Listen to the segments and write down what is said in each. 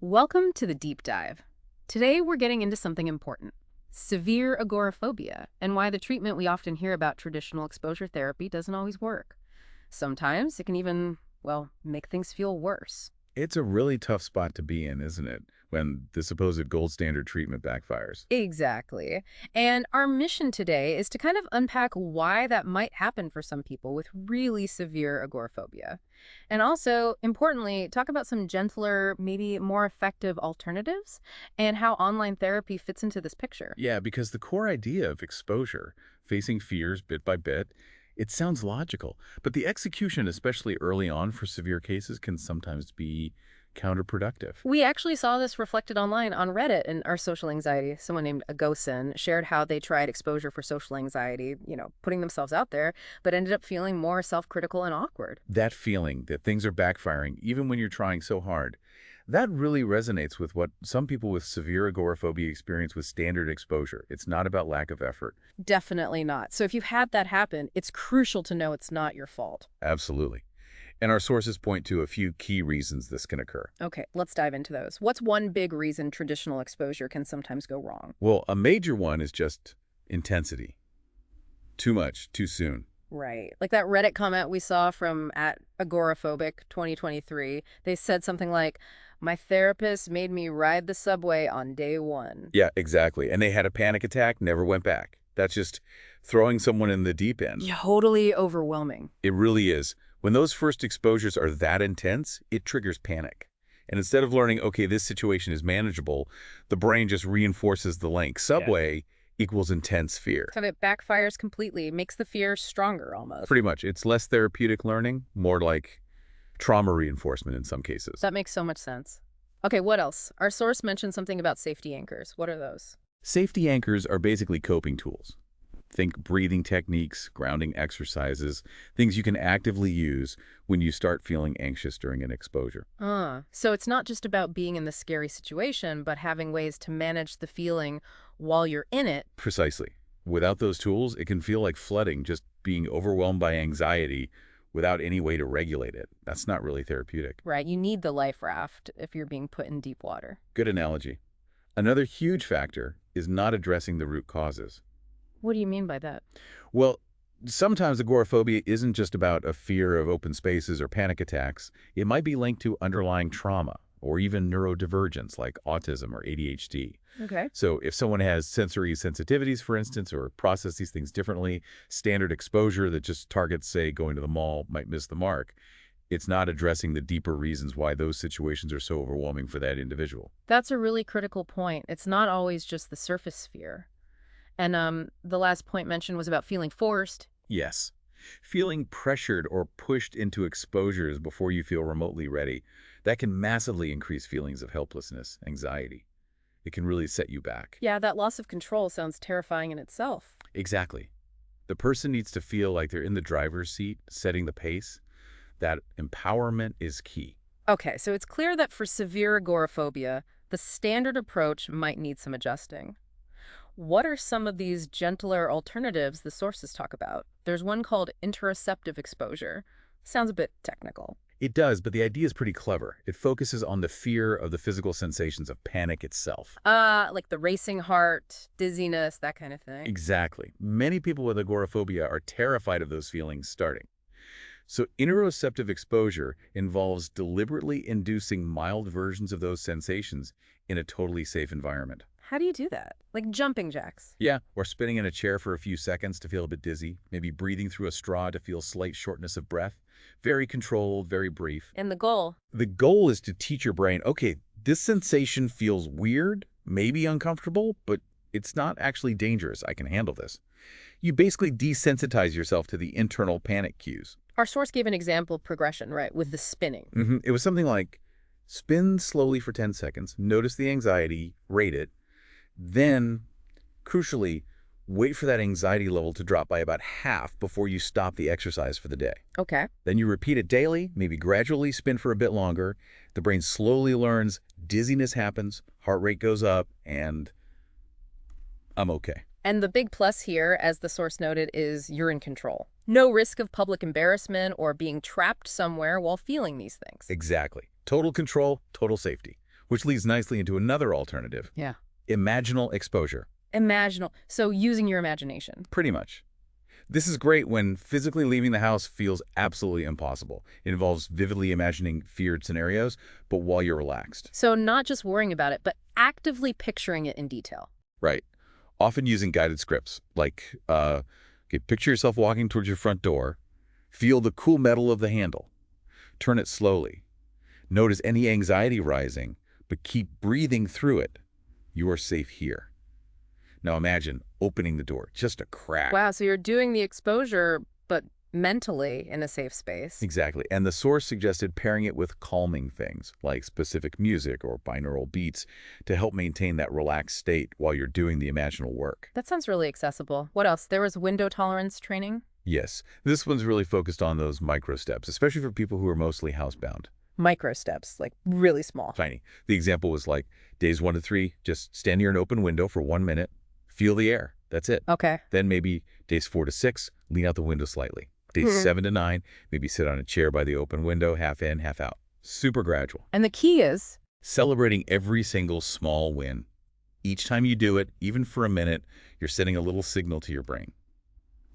Welcome to the deep dive. Today we're getting into something important, severe agoraphobia, and why the treatment we often hear about traditional exposure therapy doesn't always work. Sometimes it can even, well, make things feel worse. It's a really tough spot to be in, isn't it? When the supposed gold standard treatment backfires. Exactly. And our mission today is to kind of unpack why that might happen for some people with really severe agoraphobia. And also, importantly, talk about some gentler, maybe more effective alternatives and how online therapy fits into this picture. Yeah, because the core idea of exposure, facing fears bit by bit, it sounds logical. But the execution, especially early on for severe cases, can sometimes be counterproductive. We actually saw this reflected online on Reddit in our social anxiety. Someone named Agosin shared how they tried exposure for social anxiety, putting themselves out there, but ended up feeling more self-critical and awkward. That feeling that things are backfiring, even when you're trying so hard, that really resonates with what some people with severe agoraphobia experience with standard exposure. It's not about lack of effort. Definitely not. So if you've had that happen, it's crucial to know it's not your fault. Absolutely. And our sources point to a few key reasons this can occur. Okay, let's dive into those. What's one big reason traditional exposure can sometimes go wrong? Well, a major one is just intensity. Too much, too soon. Right. Like that Reddit comment we saw from at Agoraphobic 2023. They said something like, "My therapist made me ride the subway on day one." Yeah, exactly. And they had a panic attack, never went back. That's just throwing someone in the deep end. Yeah, totally overwhelming. It really is. When those first exposures are that intense, it triggers panic. And instead of learning, okay, this situation is manageable, the brain just reinforces the link. Subway equals intense fear. So it backfires completely, makes the fear stronger almost. Pretty much. It's less therapeutic learning, more like trauma reinforcement in some cases. That makes so much sense. Okay, what else? Our source mentioned something about safety anchors. What are those? Safety anchors are basically coping tools. Think breathing techniques, grounding exercises, things you can actively use when you start feeling anxious during an exposure. So it's not just about being in the scary situation, but having ways to manage the feeling while you're in it. Precisely. Without those tools, it can feel like flooding, just being overwhelmed by anxiety without any way to regulate it. That's not really therapeutic. Right, you need the life raft if you're being put in deep water. Good analogy. Another huge factor is not addressing the root causes. What do you mean by that? Well, sometimes agoraphobia isn't just about a fear of open spaces or panic attacks. It might be linked to underlying trauma or even neurodivergence like autism or ADHD. Okay. So if someone has sensory sensitivities, for instance, or process these things differently, standard exposure that just targets, say, going to the mall might miss the mark. It's not addressing the deeper reasons why those situations are so overwhelming for that individual. That's a really critical point. It's not always just the surface fear. And the last point mentioned was about feeling forced. Yes. Feeling pressured or pushed into exposures before you feel remotely ready, that can massively increase feelings of helplessness, anxiety. It can really set you back. Yeah, that loss of control sounds terrifying in itself. Exactly. The person needs to feel like they're in the driver's seat, setting the pace. That empowerment is key. Okay, so it's clear that for severe agoraphobia, the standard approach might need some adjusting. What are some of these gentler alternatives the sources talk about? There's one called interoceptive exposure. Sounds a bit technical. It does, but the idea is pretty clever. It focuses on the fear of the physical sensations of panic itself. Like the racing heart, dizziness, that kind of thing. Exactly. Many people with agoraphobia are terrified of those feelings starting. So interoceptive exposure involves deliberately inducing mild versions of those sensations in a totally safe environment. How do you do that? Like jumping jacks. Yeah, or spinning in a chair for a few seconds to feel a bit dizzy, maybe breathing through a straw to feel slight shortness of breath. Very controlled, very brief. And the goal? The goal is to teach your brain, okay, this sensation feels weird, maybe uncomfortable, but it's not actually dangerous. I can handle this. You basically desensitize yourself to the internal panic cues. Our source gave an example of progression, right, with the spinning. It was something like, spin slowly for 10 seconds, notice the anxiety, rate it, then, crucially, wait for that anxiety level to drop by about half before you stop the exercise for the day. Okay. Then you repeat it daily, maybe gradually spin for a bit longer. The brain slowly learns, dizziness happens, heart rate goes up, and I'm okay. And the big plus here, as the source noted, is you're in control. No risk of public embarrassment or being trapped somewhere while feeling these things. Exactly. Total control, total safety. which leads nicely into another alternative, Yeah. imaginal exposure. Imaginal. So using your imagination. Pretty much. This is great when physically leaving the house feels absolutely impossible. It involves vividly imagining feared scenarios, but while you're relaxed. So not just worrying about it, but actively picturing it in detail. Right. Often using guided scripts, like, okay, picture yourself walking towards your front door, feel the cool metal of the handle, turn it slowly. Notice any anxiety rising, but keep breathing through it. You are safe here. Now imagine opening the door, just a crack. Wow, so you're doing the exposure, but mentally in a safe space. Exactly. And the source suggested pairing it with calming things, like specific music or binaural beats, to help maintain that relaxed state while you're doing the imaginal work. That sounds really accessible. What else? There was window tolerance training? Yes, this one's really focused on those micro steps, especially for people who are mostly housebound. Micro steps, like really small. Tiny. The example was like, days 1 to 3, just stand near an open window for 1 minute, feel the air. That's it. Okay. Then maybe days 4 to 6, lean out the window slightly. Days 7 to 9, maybe sit on a chair by the open window, half in, half out. Super gradual. And the key is? Celebrating every single small win. Each time you do it, even for a minute, you're sending a little signal to your brain.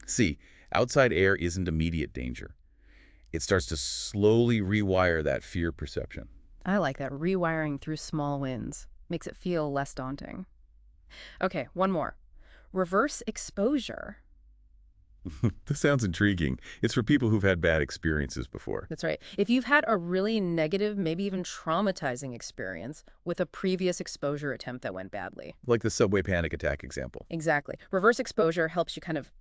See, outside air isn't immediate danger. It starts to slowly rewire that fear perception. I like that. Rewiring through small wins. Makes it feel less daunting. Okay, one more. Reverse exposure. This sounds intriguing. It's for people who've had bad experiences before. That's right. If you've had a really negative, maybe even traumatizing experience with a previous exposure attempt that went badly. Like the subway panic attack example. Exactly. Reverse exposure helps you kind of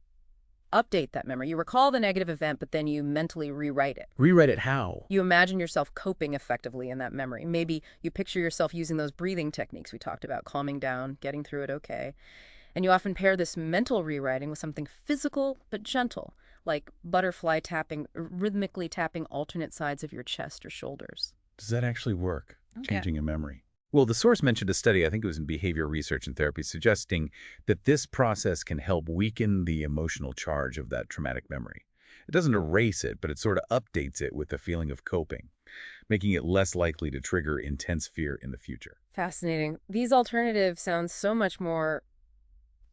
update that memory. You recall the negative event, but then you mentally rewrite it. Rewrite it how? You imagine yourself coping effectively in that memory. Maybe you picture yourself using those breathing techniques we talked about, calming down, getting through it okay. And you often pair this mental rewriting with something physical but gentle, like butterfly tapping, rhythmically tapping alternate sides of your chest or shoulders. Does that actually work? Okay. Changing a memory? Well, the source mentioned a study, I think it was in behavior research and therapy, suggesting that this process can help weaken the emotional charge of that traumatic memory. It doesn't erase it, but it sort of updates it with a feeling of coping, making it less likely to trigger intense fear in the future. Fascinating. These alternatives sound so much more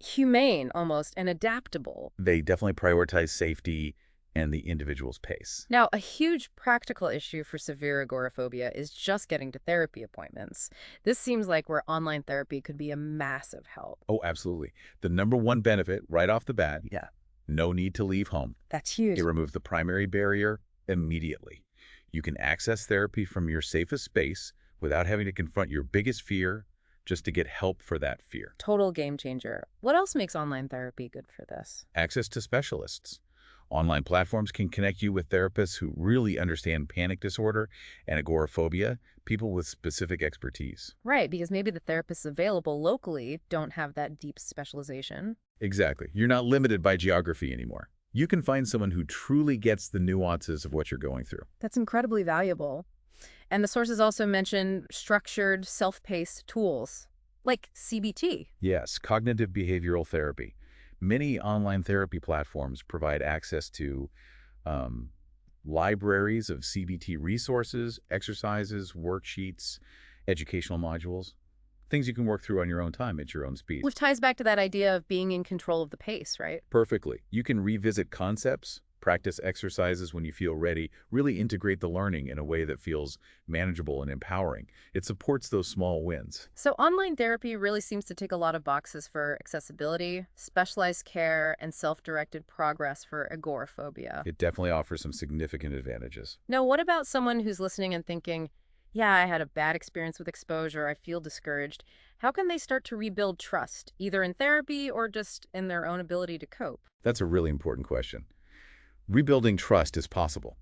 humane, almost, and adaptable. They definitely prioritize safety and the individual's pace. Now, a huge practical issue for severe agoraphobia is just getting to therapy appointments. This seems like where online therapy could be a massive help. Oh, absolutely. The number one benefit right off the bat, Yeah. no need to leave home. That's huge. It removes the primary barrier immediately. You can access therapy from your safest space without having to confront your biggest fear just to get help for that fear. Total game changer. What else makes online therapy good for this? Access to specialists. Online platforms can connect you with therapists who really understand panic disorder and agoraphobia, people with specific expertise. Right, because maybe the therapists available locally don't have that deep specialization. Exactly. You're not limited by geography anymore. You can find someone who truly gets the nuances of what you're going through. That's incredibly valuable. And the sources also mention structured, self-paced tools, like CBT. Yes, cognitive behavioral therapy. Many online therapy platforms provide access to libraries of CBT resources, exercises, worksheets, educational modules, things you can work through on your own time at your own speed. Which ties back to that idea of being in control of the pace, right? Perfectly. You can revisit concepts, practice exercises when you feel ready, really integrate the learning in a way that feels manageable and empowering. It supports those small wins. So online therapy really seems to tick a lot of boxes for accessibility, specialized care, and self-directed progress for agoraphobia. It definitely offers some significant advantages. Now, what about someone who's listening and thinking, yeah, I had a bad experience with exposure, I feel discouraged. How can they start to rebuild trust, either in therapy or just in their own ability to cope? That's a really important question. Rebuilding trust is possible.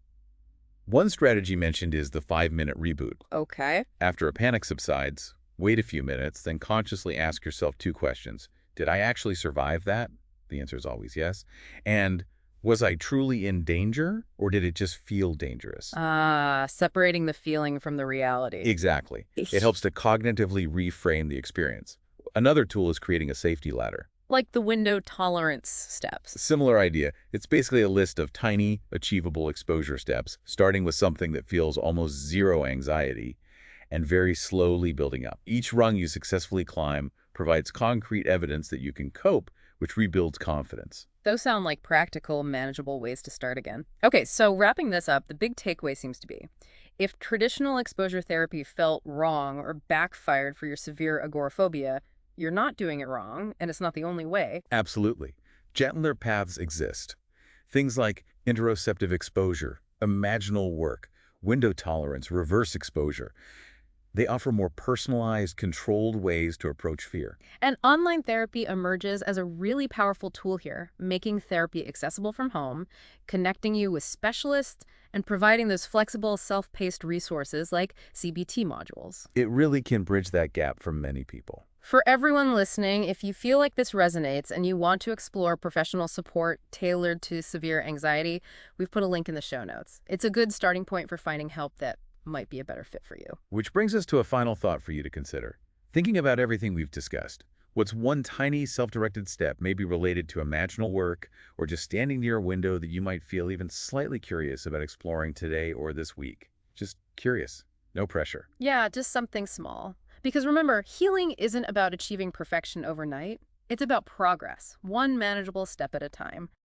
One strategy mentioned is the 5-minute reboot. Okay. After a panic subsides, wait a few minutes, then consciously ask yourself 2 questions. Did I actually survive that? The answer is always yes. And was I truly in danger, or did it just feel dangerous? Separating the feeling from the reality. Exactly. It helps to cognitively reframe the experience. Another tool is creating a safety ladder. Like the window tolerance steps. Similar idea. It's basically a list of tiny, achievable exposure steps, starting with something that feels almost zero anxiety, and very slowly building up. Each rung you successfully climb provides concrete evidence that you can cope, which rebuilds confidence. Those sound like practical, manageable ways to start again. Okay, so wrapping this up, the big takeaway seems to be, if traditional exposure therapy felt wrong or backfired for your severe agoraphobia, you're not doing it wrong, and it's not the only way. Absolutely. Gentler paths exist. Things like interoceptive exposure, imaginal work, window tolerance, reverse exposure. They offer more personalized, controlled ways to approach fear. And online therapy emerges as a really powerful tool here, making therapy accessible from home, connecting you with specialists, and providing those flexible, self-paced resources like CBT modules. It really can bridge that gap for many people. For everyone listening, if you feel like this resonates and you want to explore professional support tailored to severe anxiety, we've put a link in the show notes. It's a good starting point for finding help that might be a better fit for you. Which brings us to a final thought for you to consider. Thinking about everything we've discussed, what's one tiny self-directed step, maybe related to imaginal work or just standing near a window that you might feel even slightly curious about exploring today or this week? Just curious, no pressure. Yeah, just something small. Because remember, healing isn't about achieving perfection overnight. It's about progress, one manageable step at a time.